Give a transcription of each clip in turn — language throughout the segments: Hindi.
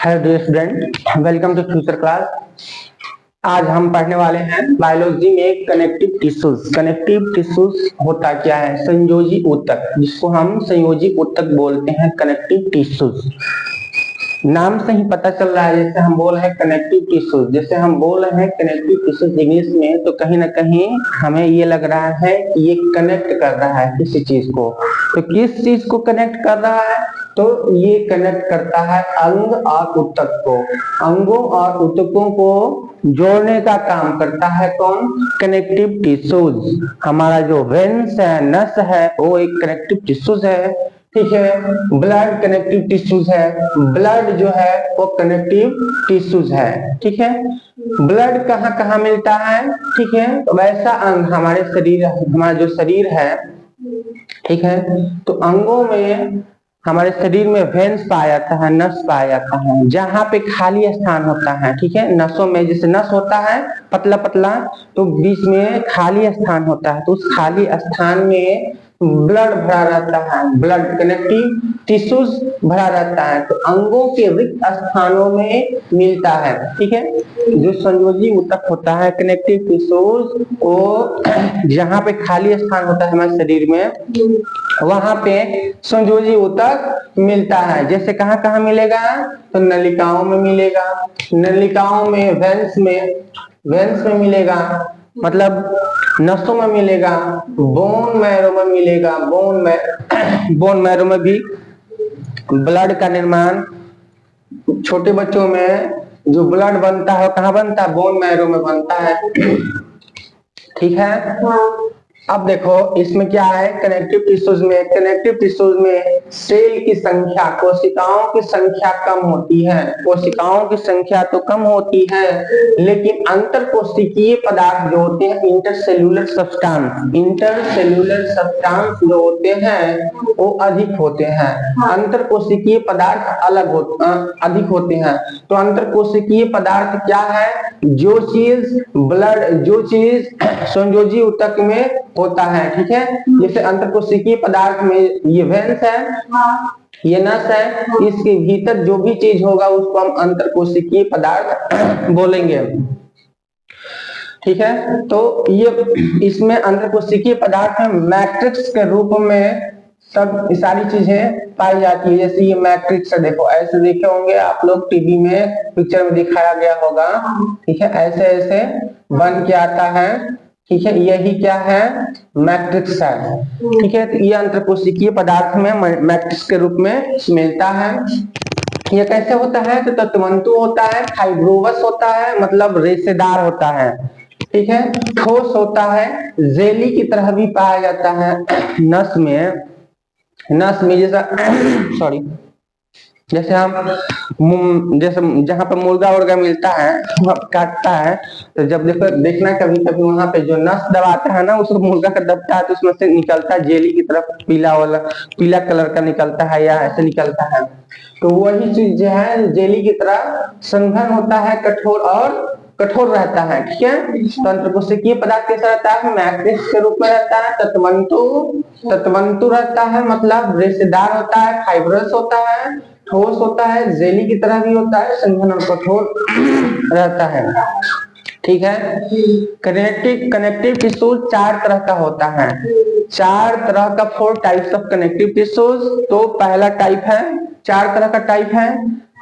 Hello dear student, welcome to future class. आज हम पढ़ने वाले हैं बायोलॉजी में कनेक्टिव टिश्यूज। कनेक्टिव टिश्यूज होता क्या है? संयोजी ऊतक, जिसको हम संयोजी ऊतक बोलते हैं, कनेक्टिव टिश्यूज। नाम से ही पता चल रहा है, जैसे हम बोल रहे हैं कनेक्टिव टिश्यूज, जैसे हम बोल रहे हैं कनेक्टिव टिश्यूज इंग्लिश में, तो कहीं ना कहीं हमें ये लग रहा है कि ये कनेक्ट कर रहा है किसी चीज को। तो किस चीज को कनेक्ट कर रहा है? तो ये कनेक्ट करता है अंग और ऊतक को। अंगों और ऊतकों को जोड़ने का काम करता है कौन? Connective tissues. हमारा जो वेन्स है, नस है, वो एक कनेक्टिव टिश्यूज है। ठीक है, ब्लड कनेक्टिव टिश्यूज है। ब्लड जो है वो कनेक्टिव टिश्यूज है। ठीक है, ब्लड कहाँ कहाँ मिलता है? ठीक है, तो वैसा अंग हमारे शरीर, हमारा जो शरीर है, ठीक है, तो अंगों में हमारे शरीर में वेन्स पाया जाता है, नस पाया जाता है, जहां पे खाली स्थान होता है। ठीक है, नसों में जैसे नस होता है पतला पतला, तो बीच में खाली स्थान होता है, तो उस खाली स्थान में ब्लड भरा रहता है, ब्लड कनेक्टिव टिश्यूज भरा रहता है, तो अंगों के रिक्त स्थानों में मिलता है। ठीक है, जो संयोजी ऊतक होता है, कनेक्टिव टिश्यूज, वो जहां पे खाली स्थान होता है हमारे शरीर में, वहां पे संयोजी ऊतक मिलता है। जैसे कहाँ कहाँ मिलेगा? तो नलिकाओं में मिलेगा, नलिकाओं में, वेन्स में मिलेगा, मतलब नसों में मिलेगा, बोन मैरो में मिलेगा, बोन मैरो में भी ब्लड का निर्माण, छोटे बच्चों में जो ब्लड बनता है कहाँ बनता है? बोन मैरो में बनता है। ठीक है, अब देखो इसमें क्या है, कनेक्टिव टिश्यूज में, कनेक्टिव टिश्यूज में सेल की संख्या, कोशिकाओं की संख्या कम होती है। कोशिकाओं की संख्या तो कम होती है, लेकिन अंतर कोशिकीय पदार्थ जो होते हैं, इंटरसेल्यूलर सब्सटेंस जो होते हैं वो अधिक होते हैं। अंतर कोशिकीय पदार्थ अधिक होते हैं। तो अंतर कोशिकीय पदार्थ क्या है? जो चीज संयोजी ऊतक में होता है। ठीक है, जैसे अंतरकोशिकीय पदार्थ में ये वेन्स है, ये नस है, इसके भीतर जो भी चीज होगा उसको हम अंतरकोशिकीय पदार्थ बोलेंगे। ठीक है, तो ये इसमें अंतरकोशिकीय पदार्थ में मैट्रिक्स के रूप में सब सारी चीजें पाई जाती है। जैसे ये मैट्रिक्स है, देखो ऐसे देखे होंगे आप लोग, टीवी में पिक्चर में दिखाया गया होगा। ठीक है, ऐसे ऐसे बन के आता है। ठीक है, यही क्या है? मैट्रिक्स है। ठीक है, तो ये अंतरकोशिकीय पदार्थ में मैट्रिक्स के रूप में मिलता है। ये कैसे होता है? तो तंतु होता है, फाइब्रोवस होता है, मतलब रेशेदार होता है। ठीक है, ठोस होता है, जेली की तरह भी पाया जाता है। नस में जैसा सॉरी, जैसे हम जैसे जहां पर मुर्गा उर्गा मिलता है, काटता है, तो जब देखना कभी कभी वहां पे जो नस दबाता है ना, उसको मुर्गा का दबता है, तो उसमें से निकलता है जेली की तरफ, पीला कलर का निकलता है, या ऐसे निकलता है। तो वही चीज जो है जेली की तरह संघन होता है, कठोर रहता है। ठीक है, तो अंतरकोशिकीय पदार्थ कैसा रहता है? मैट्रिक्स के रूप में रहता है। तत्वंतु रहता है, मतलब रेशेदार होता है, फाइब्रस होता है, ठोस होता है, जेली की तरह भी होता है, संघन और कठोर रहता है। ठीक है, कनेक्टिव टिश्यूज 4 तरह का होता है, 4 तरह का, 4 टाइप्स ऑफ कनेक्टिव टिश्यूज। तो पहला टाइप है, 4 तरह का टाइप है।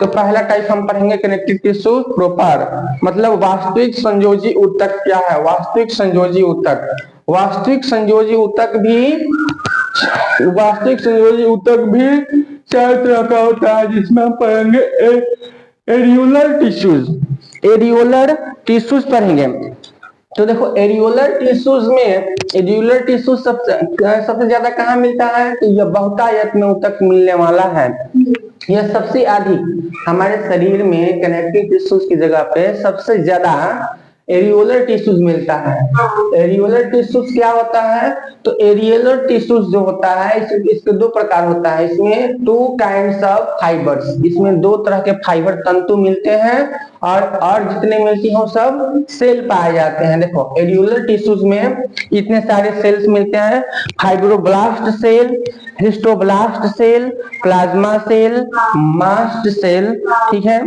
तो पहला टाइप हम पढ़ेंगे कनेक्टिव टिश्यू प्रॉपर, मतलब वास्तविक संयोजी ऊतक क्या है? वास्तविक संयोजी ऊतक भी 4 तरह का होता है, जिसमें हम पढ़ेंगे एरियोलर टिश्यूज पढ़ेंगे। तो देखो एरियोलर टिश्यूज सबसे ज्यादा कहाँ मिलता है? तो यह बहुतायत में ऊतक मिलने वाला है। यह सबसे अधिक हमारे शरीर में कनेक्टिव टिश्यूज की जगह पे सबसे ज्यादा एरियोलर टिश्यूज मिलता है। एरियोलर टिश्यूज क्या होता है? तो एरियोलर टिश्यूज जो होता है इसके दो प्रकार होता है। इसमें 2 काइंड्स ऑफ फाइबर्स, इसमें 2 तरह के फाइबर तंतु मिलते हैं और जितने मिलती हो सब सेल पाए जाते हैं। देखो एरियोलर टिश्यूज में इतने सारे सेल्स मिलते हैं, fibroblast cell, histoblast cell, plasma cell, mast cell, ठीक है,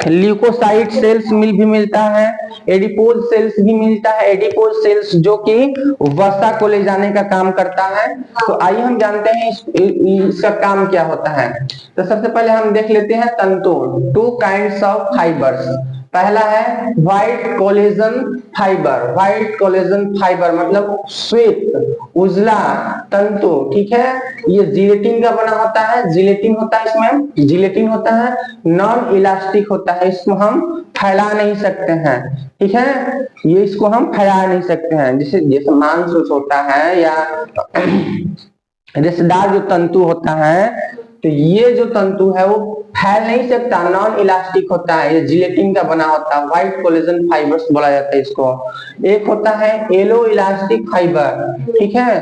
ल्यूकोसाइट सेल्स भी मिलता है, एडिपोज सेल्स भी मिलता है। एडिपोज सेल्स जो कि वसा को ले जाने का काम करता है। तो आइए हम जानते हैं इसका काम क्या होता है। तो सबसे पहले हम देख लेते हैं तंतु। 2 काइंड्स ऑफ फाइबर्स। पहला है white collagen fibre. White collagen fibre मतलब श्वेत उजला तंतु, ठीक है, ये जिलेटिन का बना होता है। जिलेटिन होता है, इसमें जिलेटिन होता है, नॉन इलास्टिक होता है, इसको हम फैला नहीं सकते हैं, ठीक है, ये इसको हम फैला नहीं सकते हैं। जैसे मांस होता है या रेशेदार जो तंतु होता है, तो ये जो तंतु है वो फैल नहीं सकता, नॉन इलास्टिक होता है, ये जिलेटिन का बना होता है। व्हाइट कोलेजन फाइबर्स बोला जाता है इसको। एक होता है येलो इलास्टिक फाइबर, ठीक है,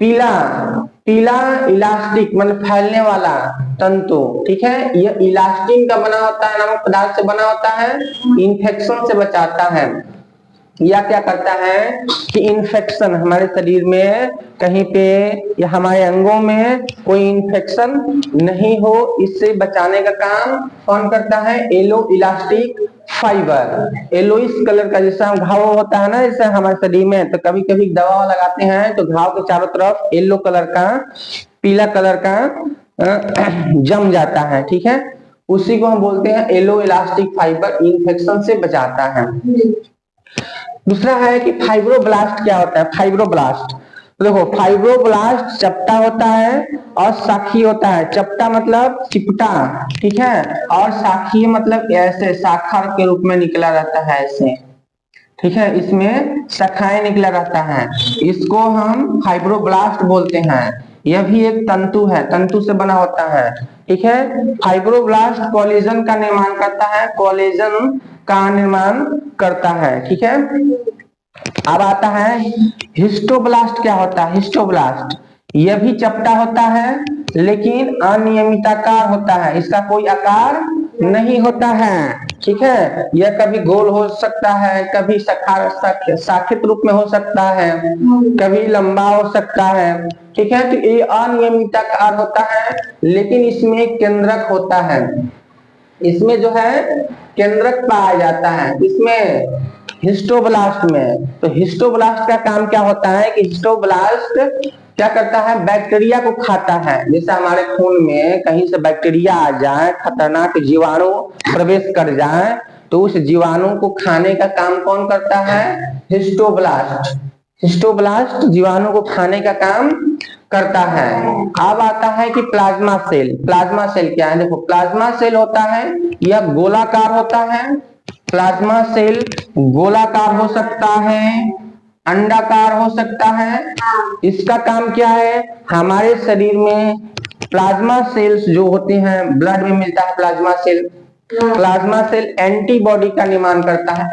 पीला इलास्टिक मतलब फैलने वाला तंतु, ठीक है, ये इलास्टिन का बना होता है, नामक पदार्थ से बना होता है, इन्फेक्शन से बचाता है। या क्या करता है कि इन्फेक्शन हमारे शरीर में कहीं पे या हमारे अंगों में कोई इन्फेक्शन नहीं हो, इससे बचाने का काम कौन करता है? Yellow elastic fibre. Yellowish colour का जैसा घाव होता है ना, जैसे हमारे शरीर में, तो कभी कभी दवा लगाते हैं तो घाव के चारों तरफ येलो कलर का, पीला कलर का जम जाता है, ठीक है, उसी को हम बोलते हैं येलो इलास्टिक फाइबर, इन्फेक्शन से बचाता है। दूसरा है कि फाइब्रोब्लास्ट क्या होता है? फाइब्रोब्लास्ट, तो देखो फाइब्रोब्लास्ट चपटा होता है और शाखी होता है। चपटा मतलब चिपटा, ठीक है, और शाखी मतलब ऐसे शाखा के रूप में निकला रहता है ऐसे, ठीक है, इसमें शाखाएं निकला रहता है, इसको हम फाइब्रोब्लास्ट बोलते हैं। यह भी एक तंतु है, तंतु से बना होता है, ठीक है। फाइब्रोब्लास्ट कोलेजन का निर्माण करता है, कोलेजन का निर्माण करता है, ठीक है। अब आता है हिस्टोब्लास्ट। क्या होता है हिस्टोब्लास्ट? यह भी चपटा होता है लेकिन अनियमिताकार होता है, इसका कोई आकार नहीं होता है, ठीक है, यह कभी गोल हो सकता है, कभी शाखित रूप में हो सकता है, कभी लंबा हो सकता है, ठीक है, तो ये अनियमिताकार होता है, लेकिन इसमें केंद्रक होता है, इसमें जो है केंद्रक पाया जाता है इसमें हिस्टोब्लास्ट में। तो हिस्टोब्लास्ट का काम क्या होता है कि हिस्टोब्लास्ट क्या करता है? बैक्टीरिया को खाता है। जैसे हमारे खून में कहीं से बैक्टीरिया आ जाए, खतरनाक जीवाणु प्रवेश कर जाए, तो उस जीवाणु को खाने का काम कौन करता है? हिस्टोब्लास्ट। हिस्टोब्लास्ट जीवाणु को खाने का काम करता है। अब आता है कि प्लाज्मा सेल। प्लाज्मा सेल क्या है? देखो प्लाज्मा सेल होता है, यह गोलाकार होता है। प्लाज्मा सेल गोलाकार हो सकता है, अंडाकार हो सकता है। इसका काम क्या है? हमारे शरीर में प्लाज्मा सेल्स जो होते हैं, ब्लड में मिलता है plasma cell. Plasma cell antibody का निर्माण करता है,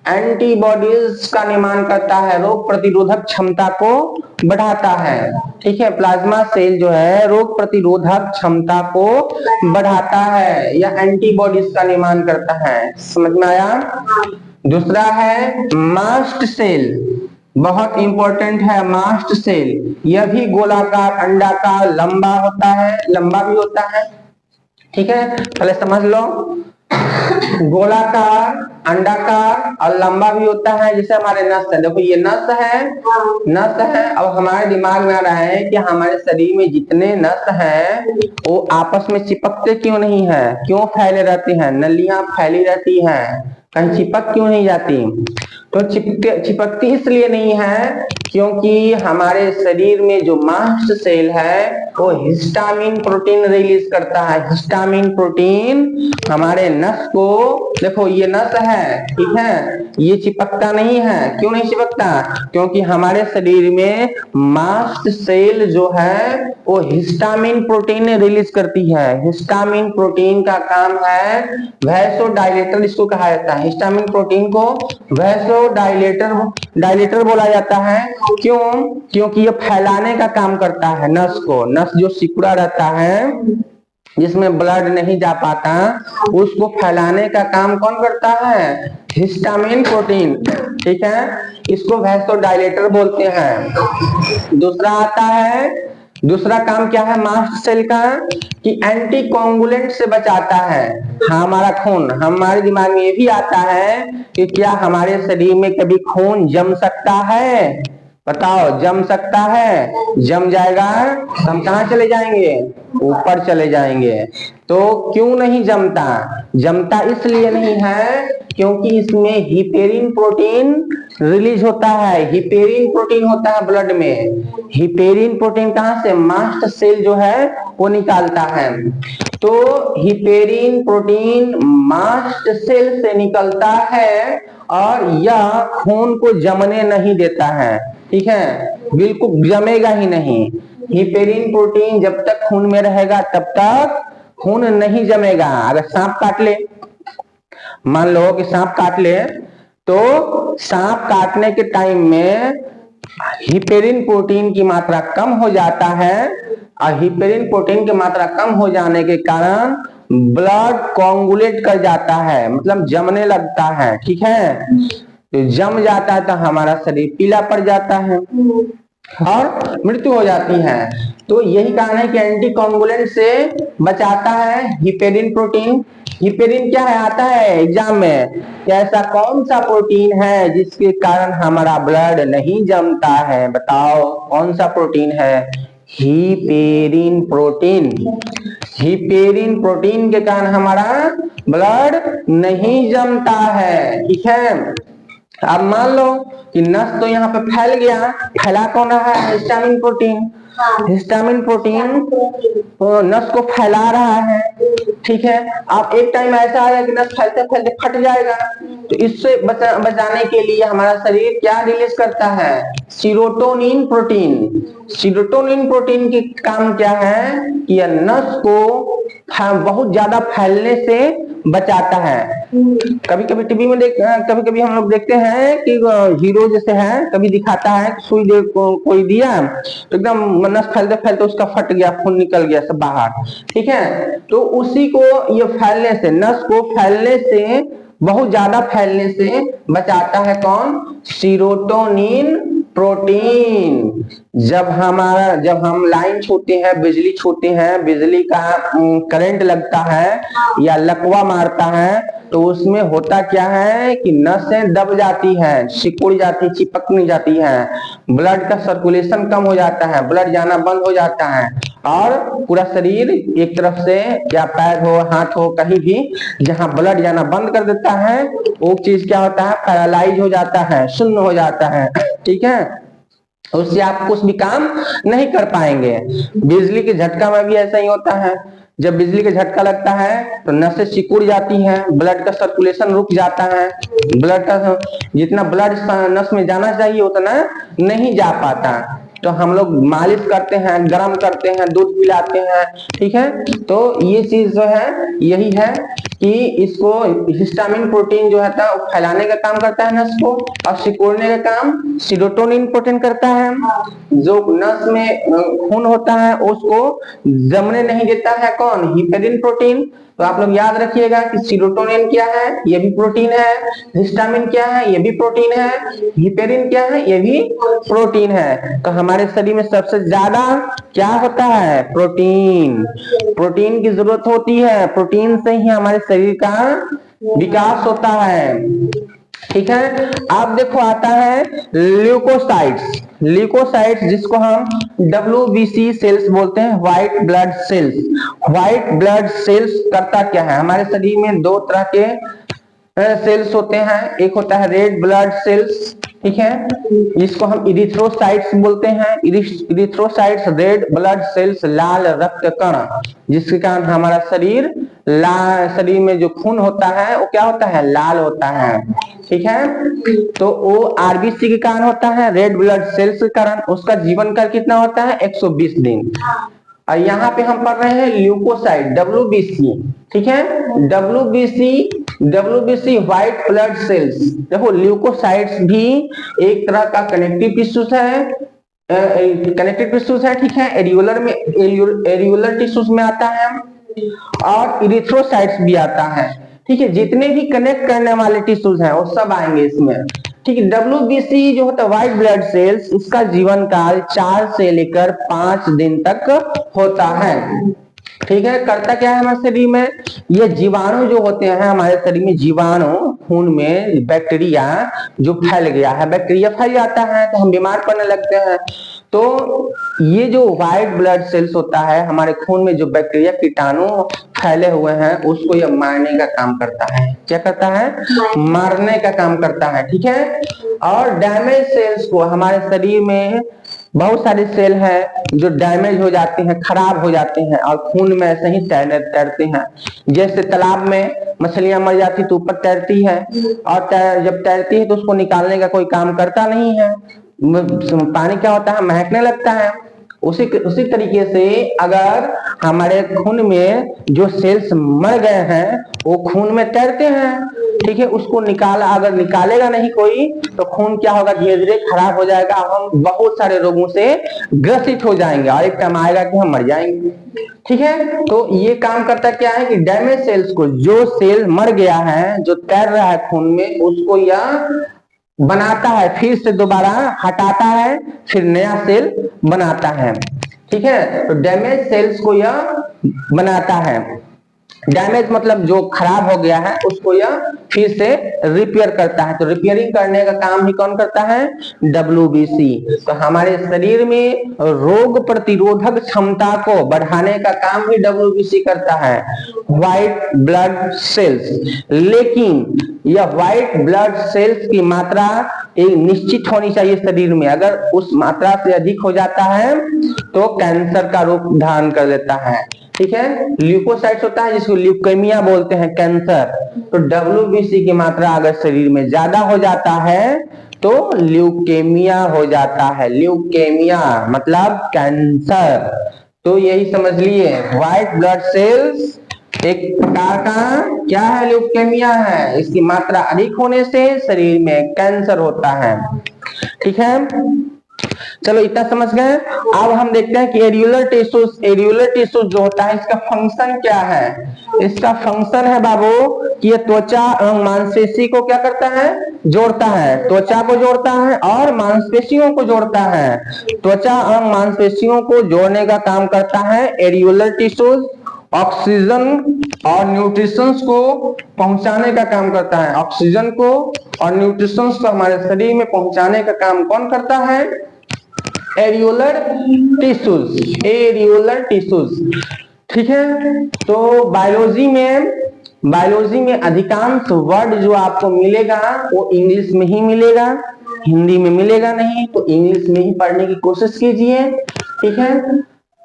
एंटीबॉडीज का निर्माण करता है, रोग प्रतिरोधक क्षमता को बढ़ाता है, ठीक है। प्लाज्मा सेल जो है रोग प्रतिरोधक क्षमता को बढ़ाता है या एंटीबॉडीज का निर्माण करता है, समझ में आया? दूसरा है मास्ट सेल, बहुत इंपॉर्टेंट है मास्ट सेल। यह भी गोलाकार, अंडाकार, लंबा होता है, लंबा भी होता है, ठीक है, पहले समझ लो। गोलाकार, अंडाकार और लंबा भी होता है। जैसे हमारे नस है, देखो ये नस है। अब हमारे दिमाग में आ रहा है कि हमारे शरीर में जितने नस हैं वो आपस में चिपकते क्यों नहीं है? क्यों फैले रहते हैं? नलियां फैली रहती हैं, कहीं चिपक क्यों नहीं जाती? तो चिपकती इसलिए नहीं है क्योंकि हमारे शरीर में जो मास्ट सेल है वो हिस्टामिन प्रोटीन रिलीज करता है। हिस्टामिन प्रोटीन हमारे नस को, देखो ये नस है, ठीक है, ये चिपकता नहीं है। क्यों नहीं चिपकता? क्योंकि हमारे शरीर में मास्ट सेल जो है वो हिस्टामिन प्रोटीन रिलीज करती है। हिस्टामिन प्रोटीन का काम है वैसोडाइलेटर, इसको कहा जाता है। हिस्टामिन प्रोटीन को डायलेटर बोला जाता है। क्यों? क्योंकि ये फैलाने का काम करता है नस को। नस जो सिकुड़ा रहता है जिसमें ब्लड नहीं जा पाता, उसको फैलाने का काम कौन करता है? हिस्टामिन प्रोटीन, ठीक है, इसको वैसोडाइलेटर बोलते हैं। दूसरा आता है, दूसरा काम क्या है मास्ट सेल का? कि एंटी कोगुलेंट से बचाता है हमारा खून। हमारे दिमाग में ये भी आता है कि क्या हमारे शरीर में कभी खून जम सकता है? बताओ, जम सकता है? जम जाएगा तो हम कहाँ चले जाएंगे? ऊपर चले जाएंगे। तो क्यों नहीं जमता? जमता इसलिए नहीं है क्योंकि इसमें हिपेरिन प्रोटीन रिलीज होता है। हिपेरिन प्रोटीन होता है ब्लड में। हिपेरिन प्रोटीन कहां से? मास्ट सेल जो है वो निकालता है। तो हिपेरिन प्रोटीन मास्ट सेल से निकलता है और यह खून को जमने नहीं देता है, ठीक है, बिल्कुल जमेगा ही नहीं। हिपेरिन प्रोटीन जब तक खून में रहेगा तब तक खून नहीं जमेगा। अगर सांप काट ले, मान लो कि सांप काट ले, तो सांप काटने के टाइम में हिपेरिन प्रोटीन की मात्रा कम हो जाता है और हिपेरिन प्रोटीन की मात्रा कम हो जाने के कारण ब्लड कोगुलेट कर जाता है, मतलब जमने लगता है, ठीक है। तो जम जाता है तो हमारा शरीर पीला पड़ जाता है और मृत्यु हो जाती है। तो यही कारण है कि एंटी कोगुलेंट से बचाता है हिपेरिन प्रोटीन। हिपेरिन क्या है? आता है एग्जाम में कि ऐसा कौन सा प्रोटीन है जिसके कारण हमारा ब्लड नहीं जमता है? बताओ कौन सा प्रोटीन है? Heparin protein. हिपेरिन प्रोटीन के कारण हमारा ब्लड नहीं जमता है, ठीक है। अब मान लो कि नस तो यहाँ पे फैल गया, फैला कौन रहा है? Histamine protein. हिस्टामिन प्रोटीन नस को फैला रहा है, ठीक है। अब एक टाइम ऐसा आएगा कि नस फैलते फैलते फट जाएगा। तो इससे बचाने के लिए हमारा शरीर क्या रिलीज करता है? Serotonin protein. सीरोटोनिन प्रोटीन की काम क्या है कि यह नस को बहुत ज्यादा फैलने से बचाता है। कभी कभी टीवी में कभी कभी हम लोग देखते हैं कि हीरो जैसे है, कभी दिखाता है सुई दे कोई दिया तो एकदम नस फैलते फैलते उसका फट गया, खून निकल गया सब बाहर, ठीक है। तो उसी को ये फैलने से, नस को फैलने से, बहुत ज्यादा फैलने से बचाता है कौन? Serotonin protein. जब हम लाइन छूते हैं, बिजली छूते हैं, बिजली का करंट लगता है या लकवा मारता है, तो उसमें होता क्या है कि नसें दब जाती है, सिकुड़ जाती, चिपकने जाती है, ब्लड का सर्कुलेशन कम हो जाता है, ब्लड जाना बंद हो जाता है और पूरा शरीर एक तरफ से, या पैर हो, हाथ हो, कहीं भी जहां ब्लड जाना बंद कर देता है वो चीज क्या होता है? पैरालाइज हो जाता है, शून्य हो जाता है, ठीक है। उससे आप कुछ भी काम नहीं कर पाएंगे। बिजली के झटका में भी ऐसा ही होता है। जब बिजली का झटका लगता है तो नसें सिकुड़ जाती हैं, ब्लड का सर्कुलेशन रुक जाता है, ब्लड का जितना ब्लड नस में जाना चाहिए उतना नहीं जा पाता। तो हम लोग मालिश करते हैं, गर्म करते हैं, दूध पिलाते हैं, ठीक है। तो ये चीज जो है यही है कि इसको हिस्टामिन प्रोटीन जो है वो फैलाने का काम करता है नस को, और सिकुड़ने का काम सीरोटोनिन प्रोटीन करता है। जो नस में खून होता है उसको जमने नहीं देता है कौन? Heparin protein. तो आप लोग याद रखिएगा कि सीरोटोनिन क्या है? ये भी प्रोटीन है। हिस्टामिन क्या है? ये भी प्रोटीन है। हिपेरिन क्या है? ये भी प्रोटीन है। तो हमारे शरीर में सबसे ज्यादा क्या होता है? प्रोटीन। प्रोटीन की जरूरत होती है, प्रोटीन से ही हमारे शरीर का विकास होता है, ठीक है। अब देखो आता है ल्यूकोसाइट्स। ल्यूकोसाइट्स जिसको हम WBC सेल्स बोलते हैं, white blood cells. White blood cells करता क्या है? हमारे शरीर में दो तरह के सेल्स होते हैं। एक होता है रेड ब्लड सेल्स, ठीक है, जिसको हम इरिथ्रोसाइट्स बोलते हैं। इरिथ्रोसाइट्स रेड ब्लड सेल्स, लाल रक्त कण, जिसके कारण हमारा शरीर में जो खून होता है वो क्या होता है, लाल होता है, ठीक है। तो वो आरबीसी के कारण होता है, रेड ब्लड सेल्स के कारण। उसका जीवन काल कितना होता है, 120 दिन। और यहाँ पे हम पढ़ रहे हैं ल्यूकोसाइट, डब्ल्यूबीसी, ठीक है। WBC white blood cells. देखो ल्यूकोसाइट्स भी एक तरह का कनेक्टिव टिश्यूज है, ठीक है। एरियोलर टिश्यूज में आता है और इरिथ्रोसाइट्स भी आता है, ठीक है। जितने भी कनेक्ट करने वाले टिश्यूज हैं वो सब आएंगे इसमें, ठीक है। डब्ल्यूबीसी जो होता है व्हाइट ब्लड सेल्स, इसका जीवन काल 4 से लेकर 5 दिन तक होता है, ठीक है। करता क्या है हमारे शरीर में, ये जीवाणु जो होते हैं हमारे शरीर में, जीवाणु खून में बैक्टीरिया जो फैल गया है, बैक्टीरिया फैल जाता है तो हम बीमार पड़ने लगते हैं। तो ये जो व्हाइट ब्लड सेल्स होता है, हमारे खून में जो बैक्टीरिया कीटाणु फैले हुए हैं उसको ये मारने का काम करता है। क्या करता है, मारने का काम करता है, ठीक है। और डैमेज सेल्स को, हमारे शरीर में बहुत सारे सेल हैं जो डैमेज हो जाते हैं, खराब हो जाते हैं और खून में ऐसे ही तैरते हैं। जैसे तालाब में मछलियां मर जाती तो ऊपर तैरती है, और जब तैरती है तो उसको निकालने का कोई काम करता नहीं है, पानी क्या होता है, महकने लगता है। उसी तरीके से अगर हमारे खून में जो सेल्स मर गए हैं वो खून में तैरते हैं, ठीक है। उसको अगर निकालेगा नहीं कोई तो खून क्या होगा, धीरे धीरे खराब हो जाएगा, हम बहुत सारे रोगों से ग्रसित हो जाएंगे और एक टाइम आएगा कि हम मर जाएंगे, ठीक है। तो ये काम करता क्या है कि डैमेज सेल्स को, जो सेल मर गया है, जो तैर रहा है खून में, उसको यह बनाता है, फिर से दोबारा हटाता है, फिर नया सेल बनाता है, ठीक है। तो डैमेज सेल्स को यह बनाता है। डैमेज मतलब जो खराब हो गया है उसको यह फिर से रिपेयर करता है। तो रिपेयरिंग करने का काम ही कौन करता है, डब्ल्यूबीसी। तो हमारे शरीर में रोग प्रतिरोधक क्षमता को बढ़ाने का काम भी डब्ल्यूबीसी करता है, व्हाइट ब्लड सेल्स। लेकिन यह व्हाइट ब्लड सेल्स की मात्रा एक निश्चित होनी चाहिए शरीर में। अगर उस मात्रा से अधिक हो जाता है तो कैंसर का रूप धारण कर लेता है, ठीक है। ल्यूकोसाइट्स होता है जिसको ल्यूकेमिया बोलते हैं, कैंसर। तो डब्ल्यूबीसी की मात्रा अगर शरीर में ज्यादा हो जाता है तो ल्यूकेमिया हो जाता है। ल्यूकेमिया मतलब कैंसर। तो यही समझ लिए, व्हाइट ब्लड सेल्स एक प्रकार का क्या है, ल्यूकेमिया है। इसकी मात्रा अधिक होने से शरीर में कैंसर होता है, ठीक है। चलो इतना समझ गए। अब हम देखते हैं कि एरियोलर टिश्यूज जो होता है इसका फंक्शन क्या है। इसका फंक्शन है बाबू कि ये त्वचा एवं मांसपेशी को क्या करता है, जोड़ता है। त्वचा को जोड़ता है और मांसपेशियों को जोड़ता है। त्वचा एवं मांसपेशियों को जोड़ने का काम करता है एरियोलर टिश्यूज। ऑक्सीजन और न्यूट्रिशंस को पहुंचाने का काम करता है। ऑक्सीजन को और न्यूट्रिशंस को हमारे शरीर में पहुंचाने का काम कौन करता है, एरियोलर टिश्यूज, ठीक है। तो बायोलॉजी में अधिकांश वर्ड जो आपको मिलेगा वो इंग्लिश में ही मिलेगा, हिंदी में मिलेगा नहीं। तो इंग्लिश में ही पढ़ने की कोशिश कीजिए, ठीक है।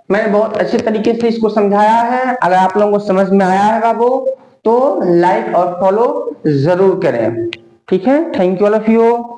मैंने बहुत अच्छे तरीके से इसको समझाया है। अगर आप लोगों को समझ में आया है बाबू तो लाइक और फॉलो जरूर करें, ठीक है। Thank you all of you.